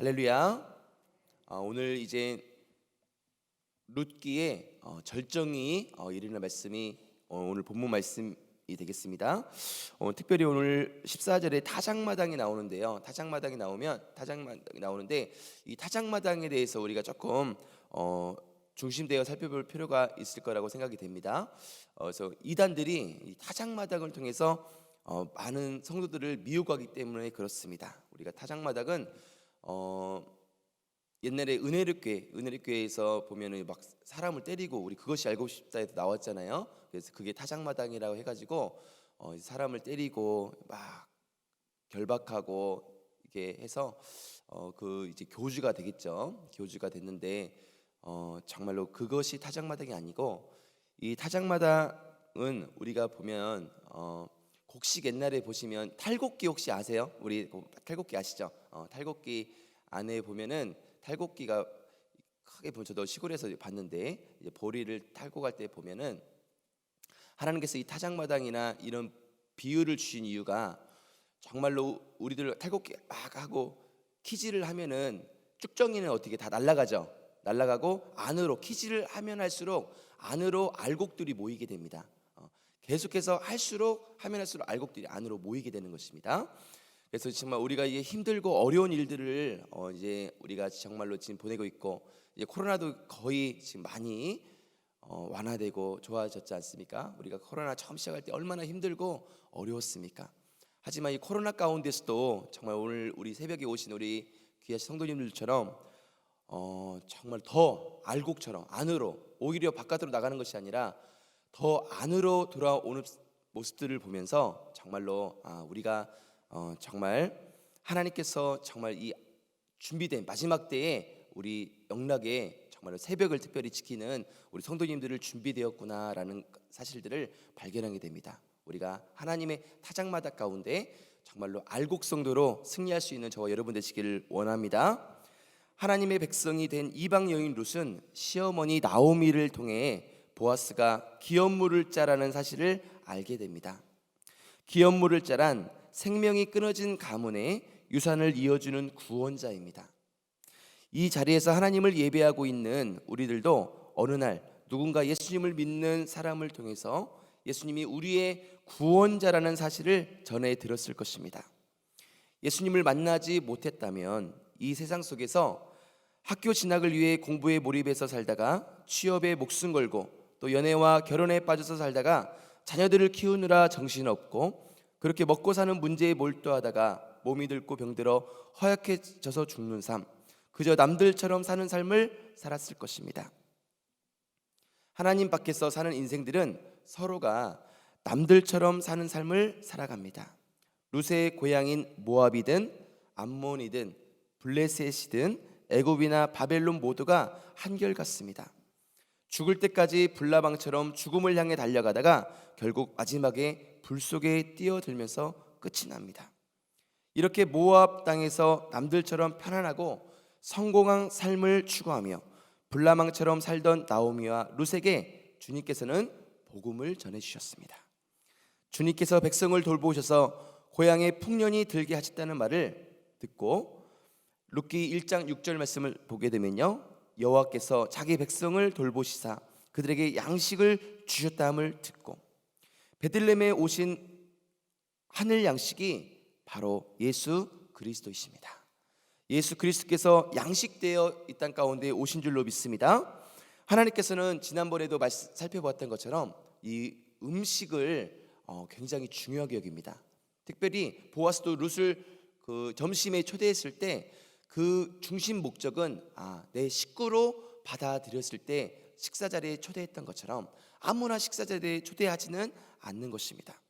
할렐루야. 오늘 이제 룻기의 절정이 이르는 말씀이 오늘 본문 말씀이 되겠습니다. 특별히 오늘 14절에 타작마당이 나오는데요. 타작마당이 나오는데 이 타작마당에 대해서 우리가 조금 중심되어 살펴볼 필요가 있을 거라고 생각이 됩니다. 그래서 이단들이 이 타작마당을 통해서 많은 성도들을 미혹하기 때문에 그렇습니다. 우리가 타작마당은 옛날에 은혜롭교회에서 보면은 막 사람을 때리고 우리 그것이 알고 싶다에도 나왔잖아요. 그래서 그게 타작마당이라고 해가지고 사람을 때리고 막 결박하고 이게 해서 그 이제 교주가 되겠죠. 교주가 됐는데 정말로 그것이 타작마당이 아니고 이 타작마당은 우리가 보면 곡식 옛날에 보시면 탈곡기 혹시 아세요? 우리 탈곡기 아시죠? 탈곡기 안에 보면은 탈곡기가 크게 보면 저도 시골에서 봤는데 이제 보리를 탈고 갈 때 보면은 하나님께서 이 타작마당이나 이런 비유를 주신 이유가 정말로 우리들 탈곡기 막 하고 키질을 하면은 쭉정이는 어떻게 다 날아가죠. 날아가고 안으로 키질을 하면 할수록 안으로 알곡들이 모이게 됩니다. 계속해서 하면 할수록 알곡들이 안으로 모이게 되는 것입니다. 그래서 정말 우리가 이게 힘들고 어려운 일들을 이제 우리가 정말로 지금 보내고 있고 이제 코로나도 거의 지금 많이 완화되고 좋아졌지 않습니까? 우리가 코로나 처음 시작할 때 얼마나 힘들고 어려웠습니까? 하지만 이 코로나 가운데서도 정말 오늘 우리 새벽에 오신 우리 귀하신 성도님들처럼 정말 더 알곡처럼 안으로 오히려 바깥으로 나가는 것이 아니라 더 안으로 돌아오는 모습들을 보면서 정말로 우리가 정말 하나님께서 정말 이 준비된 마지막 때에 우리 영락에 정말로 새벽을 특별히 지키는 우리 성도님들을 준비되었구나라는 사실들을 발견하게 됩니다. 우리가 하나님의 타작마당 가운데 정말로 알곡성도로 승리할 수 있는 저와 여러분 되시기를 원합니다. 하나님의 백성이 된 이방 여인 룻은 시어머니 나오미를 통해 보아스가 기업물을 자라는 사실을 알게 됩니다. 기업물을 자란 생명이 끊어진 가문의 유산을 이어주는 구원자입니다. 이 자리에서 하나님을 예배하고 있는 우리들도 어느 날 누군가 예수님을 믿는 사람을 통해서 예수님이 우리의 구원자라는 사실을 전해 들었을 것입니다. 예수님을 만나지 못했다면 이 세상 속에서 학교 진학을 위해 공부에 몰입해서 살다가 취업에 목숨 걸고 또 연애와 결혼에 빠져서 살다가 자녀들을 키우느라 정신없고 그렇게 먹고 사는 문제에 몰두하다가 몸이 들고 병들어 허약해져서 죽는 삶, 그저 남들처럼 사는 삶을 살았을 것입니다. 하나님 밖에서 사는 인생들은 서로가 남들처럼 사는 삶을 살아갑니다. 룻의 고향인 모압이든 암몬이든 블레셋이든 애굽이나 바벨론 모두가 한결같습니다. 죽을 때까지 불나방처럼 죽음을 향해 달려가다가 결국 마지막에 불 속에 뛰어들면서 끝이 납니다. 이렇게 모압 땅에서 남들처럼 편안하고 성공한 삶을 추구하며 불나방처럼 살던 나오미와 룻에게 주님께서는 복음을 전해주셨습니다. 주님께서 백성을 돌보셔서 고향에 풍년이 들게 하셨다는 말을 듣고 룻기 1장 6절 말씀을 보게 되면요, 여호와께서 자기 백성을 돌보시사 그들에게 양식을 주셨다함을 듣고 베들레헴에 오신 하늘 양식이 바로 예수 그리스도이십니다. 예수 그리스도께서 양식되어 이 땅 가운데 오신 줄로 믿습니다. 하나님께서는 지난번에도 살펴보았던 것처럼 이 음식을 굉장히 중요하게 여깁니다. 특별히 보아스도 룻을 그 점심에 초대했을 때 그 중심 목적은 내 식구로 받아들였을 때 식사 자리에 초대했던 것처럼 아무나 식사 자리에 초대하지는 않는 것입니다.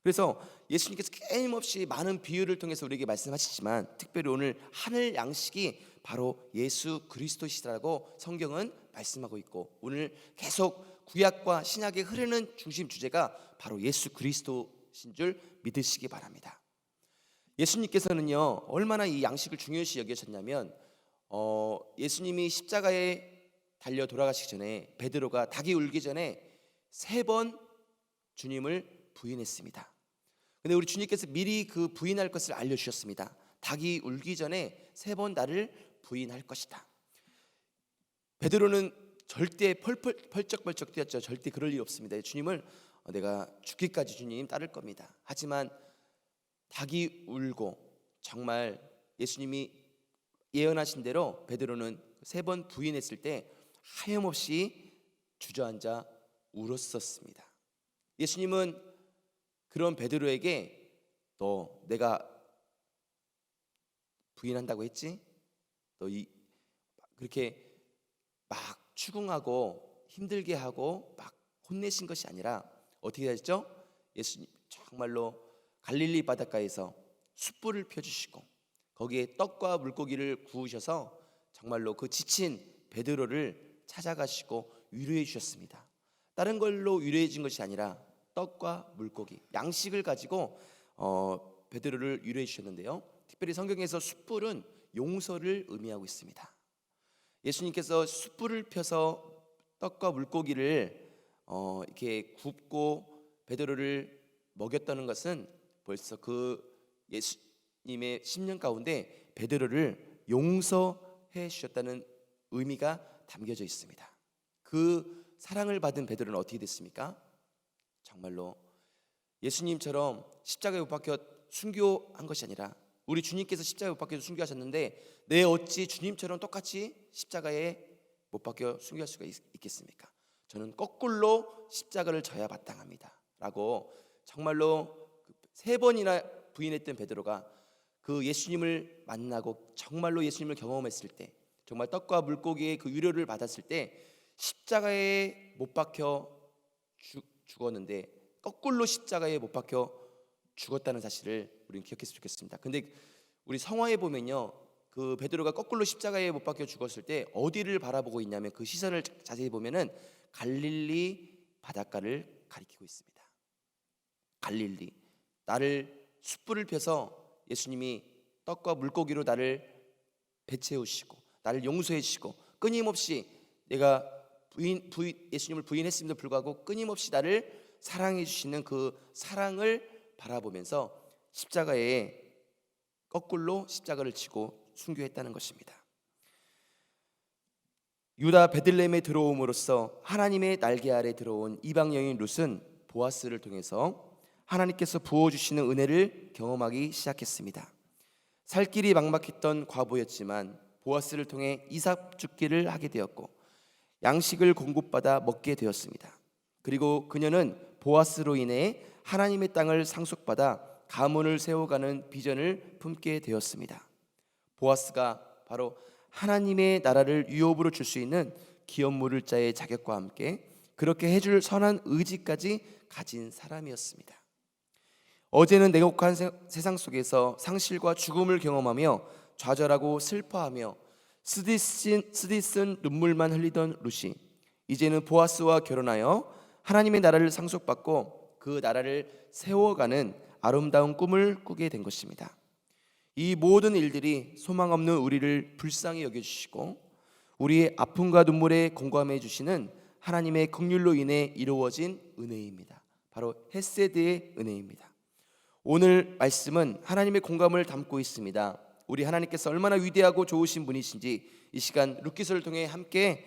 그래서 예수님께서 끊임없이 많은 비유를 통해서 우리에게 말씀하시지만 특별히 오늘 하늘 양식이 바로 예수 그리스도시라고 성경은 말씀하고 있고 오늘 계속 구약과 신약에 흐르는 중심 주제가 바로 예수 그리스도신 줄 믿으시기 바랍니다. 예수님께서는요 얼마나 이 양식을 중요시 여기셨냐면 예수님이 십자가에 달려 돌아가시기 전에 베드로가 닭이 울기 전에 3번 주님을 부인했습니다. 근데 우리 주님께서 미리 그 부인할 것을 알려주셨습니다. 닭이 울기 전에 3번 나를 부인할 것이다. 베드로는 절대 펄쩍펄쩍 뛰었죠. 절대 그럴 일 없습니다. 주님을 내가 죽기까지 주님 따를 겁니다. 하지만 닭이 울고 정말 예수님이 예언하신 대로 베드로는 3번 부인했을 때 하염없이 주저앉아 울었었습니다. 예수님은 그런 베드로에게 너 내가 부인한다고 했지? 너 그렇게 막 추궁하고 힘들게 하고 막 혼내신 것이 아니라 어떻게 하셨죠? 예수님 정말로 갈릴리 바닷가에서 숯불을 펴주시고 거기에 떡과 물고기를 구우셔서 정말로 그 지친 베드로를 찾아가시고 위로해 주셨습니다. 다른 걸로 위로해 준 것이 아니라 떡과 물고기, 양식을 가지고 베드로를 위로해 주셨는데요. 특별히 성경에서 숯불은 용서를 의미하고 있습니다. 예수님께서 숯불을 펴서 떡과 물고기를 이렇게 굽고 베드로를 먹였다는 것은 벌써 그 예수님의 심령 가운데 베드로를 용서해 주셨다는 의미가 담겨져 있습니다. 그 사랑을 받은 베드로는 어떻게 됐습니까? 정말로 예수님처럼 십자가에 못 박혀 순교한 것이 아니라 우리 주님께서 십자가에 못 박혀 순교하셨는데 내 어찌 주님처럼 똑같이 십자가에 못 박혀 순교할 수가 있겠습니까? 저는 거꾸로 십자가를 져야 마땅합니다 라고 정말로 3번이나 부인했던 베드로가 그 예수님을 만나고 정말로 예수님을 경험했을 때 정말 떡과 물고기의 그 위로를 받았을 때 십자가에 못 박혀 죽었는데 거꾸로 십자가에 못 박혀 죽었다는 사실을 우리는 기억했으면 좋겠습니다. 근데 우리 성화에 보면요, 그 베드로가 거꾸로 십자가에 못 박혀 죽었을 때 어디를 바라보고 있냐면 그 시선을 자세히 보면은 갈릴리 바닷가를 가리키고 있습니다. 갈릴리, 나를 숯불을 펴서 예수님이 떡과 물고기로 나를 배채우시고 나를 용서해 주시고 끊임없이 내가 예수님을 부인했음에도 불구하고 끊임없이 나를 사랑해 주시는 그 사랑을 바라보면서 십자가에 거꾸로 십자가를 지고 순교했다는 것입니다. 유다 베들레헴에 들어옴으로써 하나님의 날개 아래 들어온 이방 여인 룻은 보아스를 통해서 하나님께서 부어주시는 은혜를 경험하기 시작했습니다. 살 길이 막막했던 과부였지만 보아스를 통해 이삭 죽기를 하게 되었고 양식을 공급받아 먹게 되었습니다. 그리고 그녀는 보아스로 인해 하나님의 땅을 상속받아 가문을 세워가는 비전을 품게 되었습니다. 보아스가 바로 하나님의 나라를 유업으로 줄 수 있는 기업 물을 자의 자격과 함께 그렇게 해줄 선한 의지까지 가진 사람이었습니다. 어제는 냉혹한 세상 속에서 상실과 죽음을 경험하며 좌절하고 슬퍼하며 쓰디쓴 눈물만 흘리던 룻이 이제는 보아스와 결혼하여 하나님의 나라를 상속받고 그 나라를 세워가는 아름다운 꿈을 꾸게 된 것입니다. 이 모든 일들이 소망 없는 우리를 불쌍히 여겨주시고 우리의 아픔과 눈물에 공감해 주시는 하나님의 긍휼로 인해 이루어진 은혜입니다. 바로 헤세드의 은혜입니다. 오늘 말씀은 하나님의 공감을 담고 있습니다. 우리 하나님께서 얼마나 위대하고 좋으신 분이신지 이 시간 룻기서를 통해 함께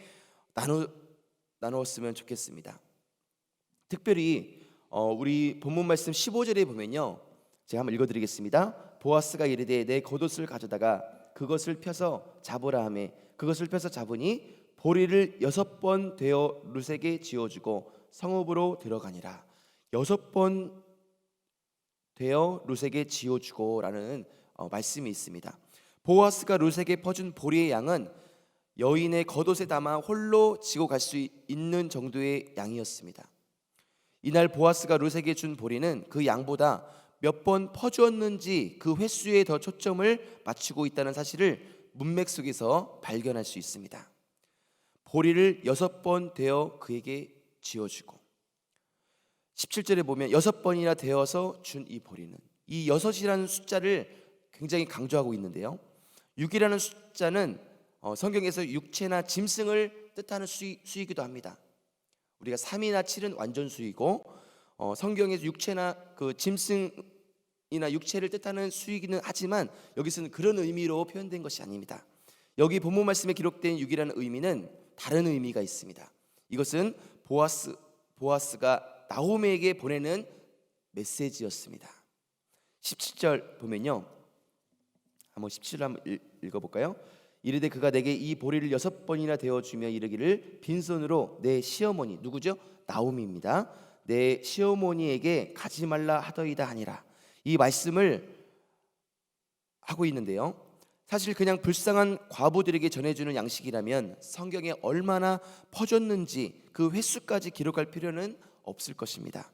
나누었으면 좋겠습니다. 특별히 우리 본문 말씀 15절에 보면요, 제가 한번 읽어드리겠습니다. 보아스가 이르되 내 겉옷을 가져다가 그것을 펴서 잡으라 하매 그것을 펴서 잡으니 보리를 6번 되어 룻에게 지어주고 성읍으로 들어가니라. 6번 되어 룻에게 지어주고라는 말씀이 있습니다. 보아스가 룻에게 퍼준 보리의 양은 여인의 겉옷에 담아 홀로 지고 갈 수 있는 정도의 양이었습니다. 이날 보아스가 룻에게 준 보리는 그 양보다 몇 번 퍼주었는지 그 횟수에 더 초점을 맞추고 있다는 사실을 문맥 속에서 발견할 수 있습니다. 보리를 6번 되어 그에게 지어주고 17절에 보면 6번이나 되어서 준 이 보리는, 이 6이라는 숫자를 굉장히 강조하고 있는데요, 6이라는 숫자는 성경에서 육체나 짐승을 뜻하는 수이기도 합니다. 우리가 3이나 7은 완전 수이고 성경에서 육체나 그 짐승 이나 육체를 뜻하는 수이기는 하지만 여기서는 그런 의미로 표현된 것이 아닙니다. 여기 본문 말씀에 기록된 6이라는 의미는 다른 의미가 있습니다. 이것은 보아스가 나오미에게 보내는 메시지였습니다. 17절 보면요, 한번 17절 한번 읽어볼까요? 이르되 그가 내게 이 보리를 6번이나 되어주며 이르기를 빈손으로 내 시어머니, 누구죠? 나오미입니다. 내 시어머니에게 가지 말라 하더이다 하니라. 이 말씀을 하고 있는데요, 사실 그냥 불쌍한 과부들에게 전해주는 양식이라면 성경에 얼마나 퍼졌는지 그 횟수까지 기록할 필요는 없을 것입니다.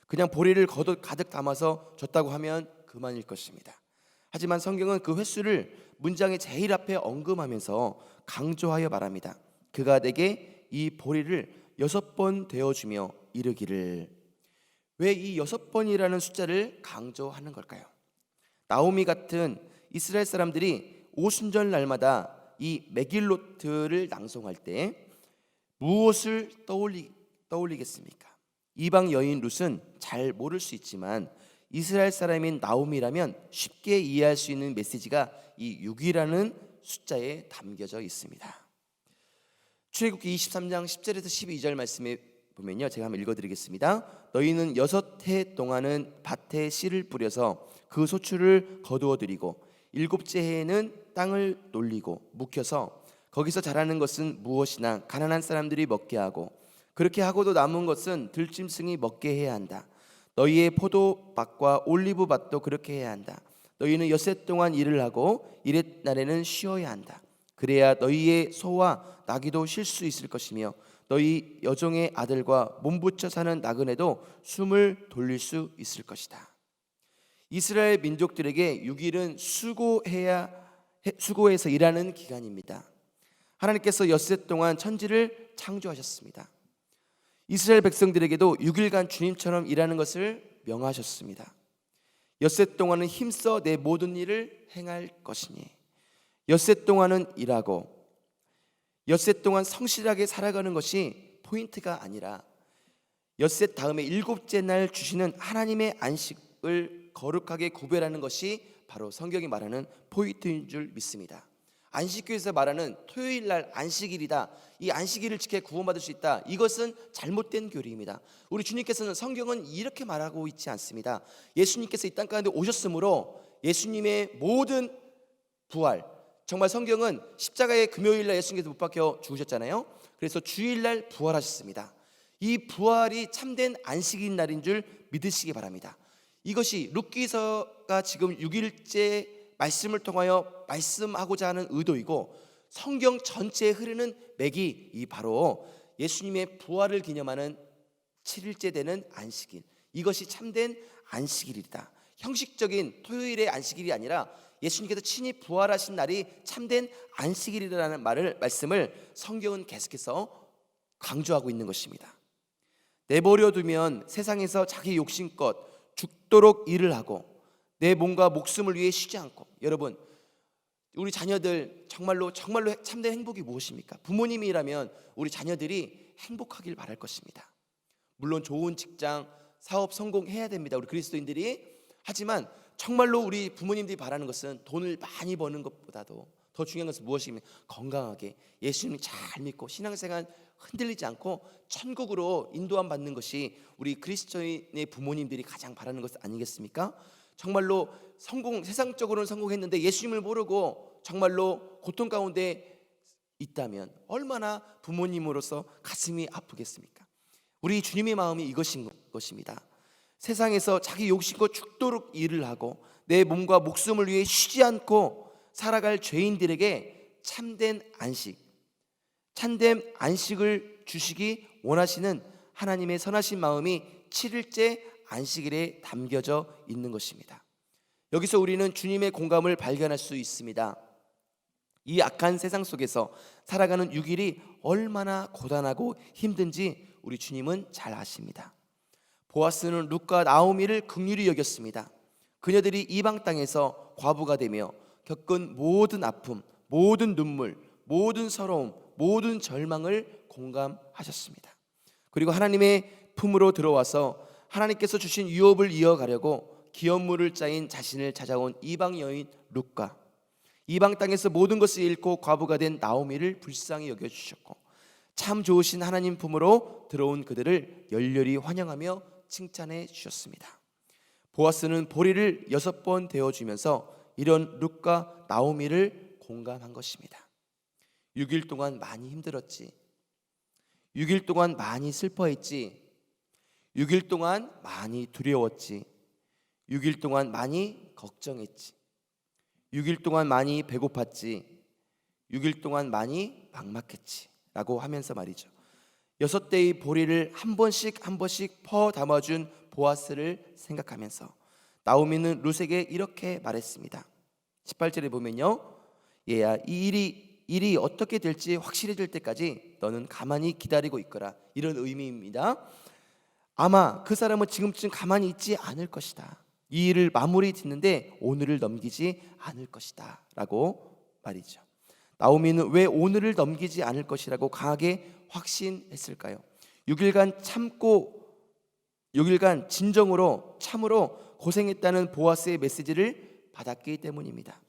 그냥 보리를 가득 담아서 줬다고 하면 그만일 것입니다. 하지만 성경은 그 횟수를 문장의 제일 앞에 언급하면서 강조하여 말합니다. 그가 내게 이 보리를 6번 되어주며 이르기를. 왜 이 6번이라는 숫자를 강조하는 걸까요? 나오미 같은 이스라엘 사람들이 오순절 날마다 이 메길로트를 낭송할 때 무엇을 떠올리겠습니까? 이방 여인 룻은 잘 모를 수 있지만 이스라엘 사람인 나오미라면 쉽게 이해할 수 있는 메시지가 이 6이라는 숫자에 담겨져 있습니다. 출애굽기 23장 10절에서 12절 말씀에 보면요, 제가 한번 읽어드리겠습니다. 너희는 6해 동안은 밭에 씨를 뿌려서 그 소출을 거두어 드리고 7째 해에는 땅을 놀리고 묵혀서 거기서 자라는 것은 무엇이나 가난한 사람들이 먹게 하고 그렇게 하고도 남은 것은 들짐승이 먹게 해야 한다. 너희의 포도밭과 올리브밭도 그렇게 해야 한다. 너희는 6해 동안 일을 하고 1회 날에는 쉬어야 한다. 그래야 너희의 소와 나귀도 쉴 수 있을 것이며 너희 여종의 아들과 몸붙여 사는 나그네도 숨을 돌릴 수 있을 것이다. 이스라엘 민족들에게 6일은 수고해서 일하는 기간입니다. 하나님께서 6해 동안 천지를 창조하셨습니다. 이스라엘 백성들에게도 6일간 주님처럼 일하는 것을 명하셨습니다. 6해 동안은 힘써 내 모든 일을 행할 것이니 6해 동안은 일하고 6해 동안 성실하게 살아가는 것이 포인트가 아니라 6해 다음에 7째 날 주시는 하나님의 안식을 거룩하게 구별하는 것이 바로 성경이 말하는 포인트인 줄 믿습니다. 안식교에서 말하는 토요일 날 안식일이다, 이 안식일을 지켜 구원받을 수 있다, 이것은 잘못된 교리입니다. 우리 주님께서는 성경은 이렇게 말하고 있지 않습니다. 예수님께서 이 땅 가운데 오셨으므로 예수님의 모든 부활, 정말 성경은 십자가의 금요일날 예수님께서 못 박혀 죽으셨잖아요. 그래서 주일날 부활하셨습니다. 이 부활이 참된 안식일 날인 줄 믿으시기 바랍니다. 이것이 룻기서가 지금 6일째 말씀을 통하여 말씀하고자 하는 의도이고 성경 전체에 흐르는 맥이 이 바로 예수님의 부활을 기념하는 7일째 되는 안식일, 이것이 참된 안식일이다. 형식적인 토요일의 안식일이 아니라 예수님께서 친히 부활하신 날이 참된 안식일이라는 말씀을 성경은 계속해서 강조하고 있는 것입니다. 내버려 두면 세상에서 자기 욕심껏 죽도록 일을 하고 내 몸과 목숨을 위해 쉬지 않고, 여러분 우리 자녀들 정말로 참된 행복이 무엇입니까? 부모님이라면 우리 자녀들이 행복하길 바랄 것입니다. 물론 좋은 직장, 사업 성공해야 됩니다, 우리 그리스도인들이. 하지만 정말로 우리 부모님들이 바라는 것은 돈을 많이 버는 것보다도 더 중요한 것은 무엇이냐면 건강하게 예수님 잘 믿고 신앙생활 흔들리지 않고 천국으로 인도함 받는 것이 우리 그리스도인의 부모님들이 가장 바라는 것 아니겠습니까? 정말로 세상적으로는 성공했는데 예수님을 모르고 정말로 고통 가운데 있다면 얼마나 부모님으로서 가슴이 아프겠습니까? 우리 주님의 마음이 이것인 것입니다. 세상에서 자기 욕심껏 죽도록 일을 하고 내 몸과 목숨을 위해 쉬지 않고 살아갈 죄인들에게 참된 안식을 주시기 원하시는 하나님의 선하신 마음이 7일째 안식일에 담겨져 있는 것입니다. 여기서 우리는 주님의 공감을 발견할 수 있습니다. 이 악한 세상 속에서 살아가는 6일이 얼마나 고단하고 힘든지 우리 주님은 잘 아십니다. 보아스는 룻과 나오미를 긍휼히 여겼습니다. 그녀들이 이방 땅에서 과부가 되며 겪은 모든 아픔, 모든 눈물, 모든 서러움, 모든 절망을 공감하셨습니다. 그리고 하나님의 품으로 들어와서 하나님께서 주신 유업을 이어가려고 기업물을 짜인 자신을 찾아온 이방 여인 룻과 이방 땅에서 모든 것을 잃고 과부가 된 나오미를 불쌍히 여겨주셨고 참 좋으신 하나님 품으로 들어온 그들을 열렬히 환영하며 칭찬해 주셨습니다. 보아스는 보리를 6번 데워주면서 이런 룻과 나오미를 공감한 것입니다. 6일 동안 많이 힘들었지. 6일 동안 많이 슬퍼했지. 6일 동안 많이 두려웠지. 6일 동안 많이 걱정했지. 6일 동안 많이 배고팠지. 6일 동안 많이 막막했지 라고 하면서 말이죠. 6대의 보리를 한 번씩 퍼 담아준 보아스를 생각하면서 나오미는 룻에게 이렇게 말했습니다. 18절에 보면요, 얘야, 이 일이 어떻게 될지 확실해질 때까지 너는 가만히 기다리고 있거라. 이런 의미입니다. 아마 그 사람은 지금쯤 가만히 있지 않을 것이다. 이 일을 마무리 짓는데 오늘을 넘기지 않을 것이다 라고 말이죠. 나오미는 왜 오늘을 넘기지 않을 것이라고 강하게 확신했을까요? 6일간 진정으로 참으로 고생했다는 보아스의 메시지를 받았기 때문입니다.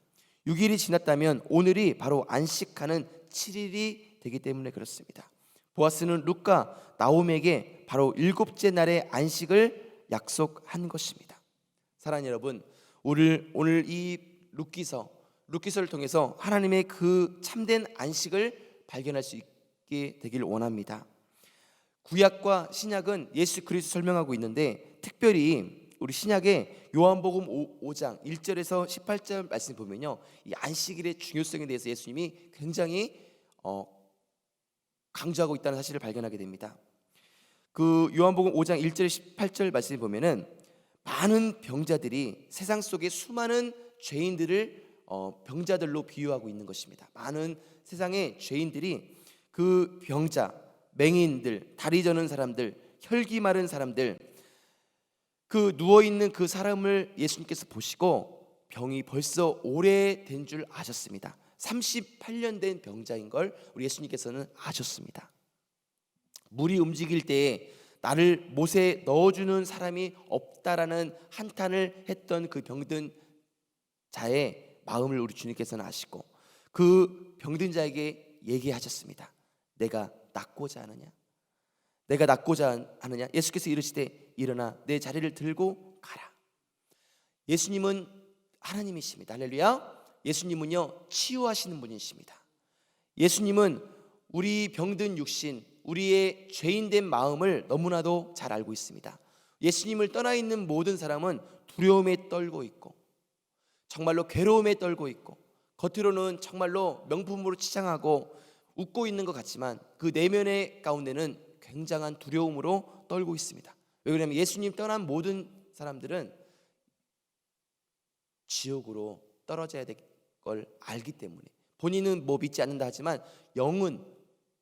6일이 지났다면 오늘이 바로 안식하는 7일이 되기 때문에 그렇습니다. 보아스는 룻과 나오미에게 바로 7째 날의 안식을 약속한 것입니다. 사랑하는 여러분, 오늘 이 룻기서를 통해서 하나님의 그 참된 안식을 발견할 수 있게 되길 원합니다. 구약과 신약은 예수 그리스도 설명하고 있는데 특별히 우리 신약의 요한복음 5장 1절에서 18절 말씀 보면요, 이 안식일의 중요성에 대해서 예수님이 굉장히 강조하고 있다는 사실을 발견하게 됩니다. 그 요한복음 5장 1절 18절 말씀 보면은 많은 병자들이 세상 속에 수많은 죄인들을 병자들로 비유하고 있는 것입니다. 많은 세상의 죄인들이 그 병자, 맹인들, 다리 저는 사람들, 혈기 마른 사람들, 그 누워있는 그 사람을 예수님께서 보시고 병이 벌써 오래된 줄 아셨습니다. 38년 된 병자인 걸 우리 예수님께서는 아셨습니다. 물이 움직일 때에 나를 못에 넣어주는 사람이 없다라는 한탄을 했던 그 병든 자의 마음을 우리 주님께서는 아시고 그 병든 자에게 얘기하셨습니다. 내가 낫고자 하느냐? 내가 낫고자 하느냐? 예수께서 이르시되 일어나 내 자리를 들고 가라. 예수님은 하나님이십니다. 할렐루야. 예수님은요 치유하시는 분이십니다. 예수님은 우리 병든 육신, 우리의 죄인된 마음을 너무나도 잘 알고 있습니다. 예수님을 떠나 있는 모든 사람은 두려움에 떨고 있고 정말로 괴로움에 떨고 있고 겉으로는 정말로 명품으로 치장하고 웃고 있는 것 같지만 그 내면의 가운데는 굉장한 두려움으로 떨고 있습니다. 왜 그러냐면 예수님 떠난 모든 사람들은 지옥으로 떨어져야 될 걸 알기 때문에 본인은 뭐 믿지 않는다 하지만 영은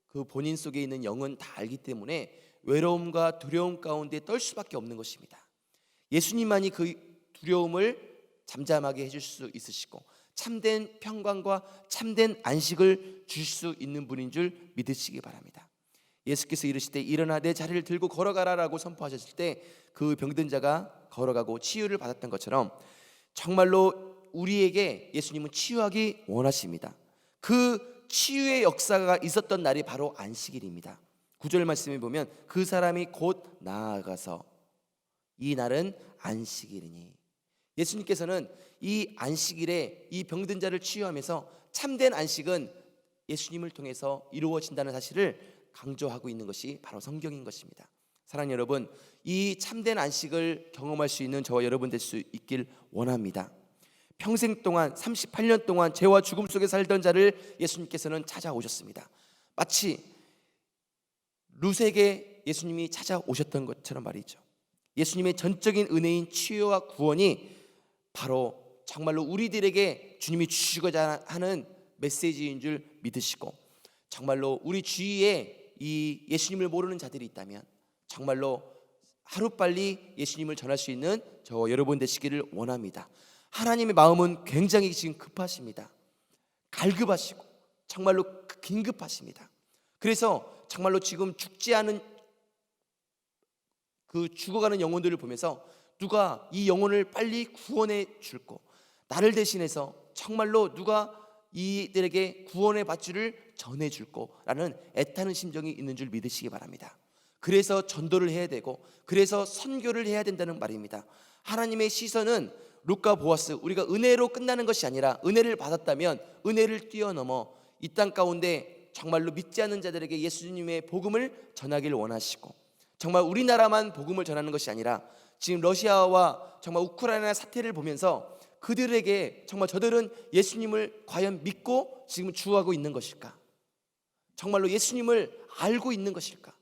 그 본인 속에 있는 영은 다 알기 때문에 외로움과 두려움 가운데 떨 수밖에 없는 것입니다. 예수님만이 그 두려움을 잠잠하게 해줄 수 있으시고 참된 평강과 참된 안식을 줄 수 있는 분인 줄 믿으시기 바랍니다. 예수께서 이르시되 일어나 내 자리를 들고 걸어가라라고 선포하셨을 때 그 병든 자가 걸어가고 치유를 받았던 것처럼 정말로 우리에게 예수님은 치유하기 원하십니다. 그 치유의 역사가 있었던 날이 바로 안식일입니다. 9절 말씀에 보면 그 사람이 곧 나아가서 이 날은 안식일이니, 예수님께서는 이 안식일에 이 병든 자를 치유하면서 참된 안식은 예수님을 통해서 이루어진다는 사실을 강조하고 있는 것이 바로 성경인 것입니다. 사랑하는 여러분, 이 참된 안식을 경험할 수 있는 저와 여러분 될 수 있길 원합니다. 평생 동안 38년 동안 죄와 죽음 속에 살던 자를 예수님께서는 찾아오셨습니다. 마치 룻에게 예수님이 찾아오셨던 것처럼 말이죠. 예수님의 전적인 은혜인 치유와 구원이 바로 정말로 우리들에게 주님이 주시고자 하는 메시지인 줄 믿으시고 정말로 우리 주위에 이 예수님을 모르는 자들이 있다면 정말로 하루빨리 예수님을 전할 수 있는 저와 여러분 되시기를 원합니다. 하나님의 마음은 굉장히 지금 급하십니다. 갈급하시고 정말로 긴급하십니다. 그래서 정말로 지금 죽지 않은 그 죽어가는 영혼들을 보면서 누가 이 영혼을 빨리 구원해 줄고 나를 대신해서 정말로 누가 이들에게 구원의 밧줄을 전해 줄거라는 애타는 심정이 있는 줄 믿으시기 바랍니다. 그래서 전도를 해야 되고 그래서 선교를 해야 된다는 말입니다. 하나님의 시선은 룻과 보아스, 우리가 은혜로 끝나는 것이 아니라 은혜를 받았다면 은혜를 뛰어넘어 이 땅 가운데 정말로 믿지 않는 자들에게 예수님의 복음을 전하기를 원하시고, 정말 우리나라만 복음을 전하는 것이 아니라 지금 러시아와 정말 우크라이나 사태를 보면서 그들에게 정말 저들은 예수님을 과연 믿고 지금 주하고 있는 것일까? 정말로 예수님을 알고 있는 것일까?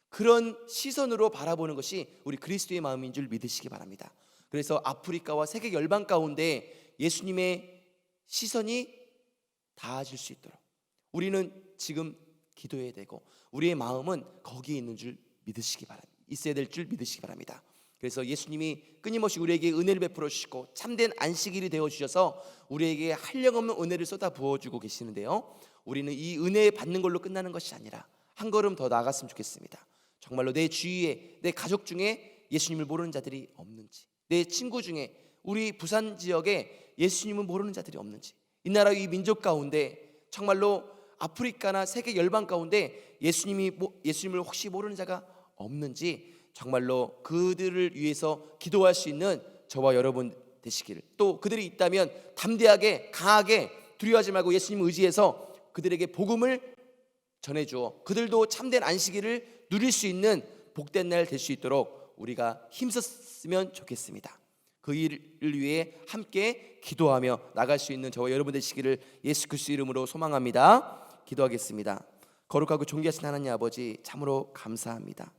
그런 시선으로 바라보는 것이 우리 그리스도의 마음인 줄 믿으시기 바랍니다. 그래서 아프리카와 세계 열방 가운데 예수님의 시선이 닿아질 수 있도록 우리는 지금 기도해야 되고 우리의 마음은 거기에 있는 줄 믿으시기 바랍니다. 있어야 될 줄 믿으시기 바랍니다. 그래서 예수님이 끊임없이 우리에게 은혜를 베풀어 주시고 참된 안식일이 되어 주셔서 우리에게 한량없는 은혜를 쏟아 부어주고 계시는데요, 우리는 이 은혜 받는 걸로 끝나는 것이 아니라 한 걸음 더 나아갔으면 좋겠습니다. 정말로 내 주위에, 내 가족 중에 예수님을 모르는 자들이 없는지, 내 친구 중에 우리 부산 지역에 예수님을 모르는 자들이 없는지, 이 나라 이 민족 가운데 정말로 아프리카나 세계 열방 가운데 예수님을 혹시 모르는 자가 없는지 정말로 그들을 위해서 기도할 수 있는 저와 여러분 되시기를, 또 그들이 있다면 담대하게 강하게 두려워하지 말고 예수님을 의지해서 그들에게 복음을 전해주어 그들도 참된 안식일을 누릴 수 있는 복된 날 될 수 있도록 우리가 힘썼으면 좋겠습니다. 그 일을 위해 함께 기도하며 나갈 수 있는 저와 여러분 되시기를 예수 그리스도 이름으로 소망합니다. 기도하겠습니다. 거룩하고 존귀하신 하나님 아버지, 참으로 감사합니다.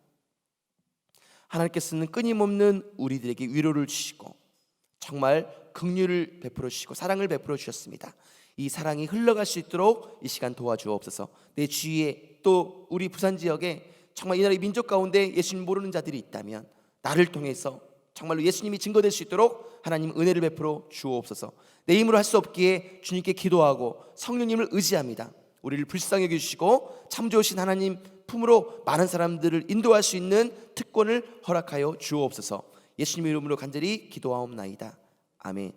하나님께서는 끊임없는 우리들에게 위로를 주시고 정말 긍휼을 베풀어 주시고 사랑을 베풀어 주셨습니다. 이 사랑이 흘러갈 수 있도록 이 시간 도와주옵소서. 내 주위에 또 우리 부산 지역에 정말 이 나라의 민족 가운데 예수님 모르는 자들이 있다면 나를 통해서 정말로 예수님이 증거될 수 있도록 하나님 은혜를 베풀어 주옵소서. 내 힘으로 할 수 없기에 주님께 기도하고 성령님을 의지합니다. 우리를 불쌍히 여겨주시고 참 좋으신 하나님 품으로 많은 사람들을 인도할 수 있는 특권을 허락하여 주옵소서. 예수님의 이름으로 간절히 기도하옵나이다. 아멘.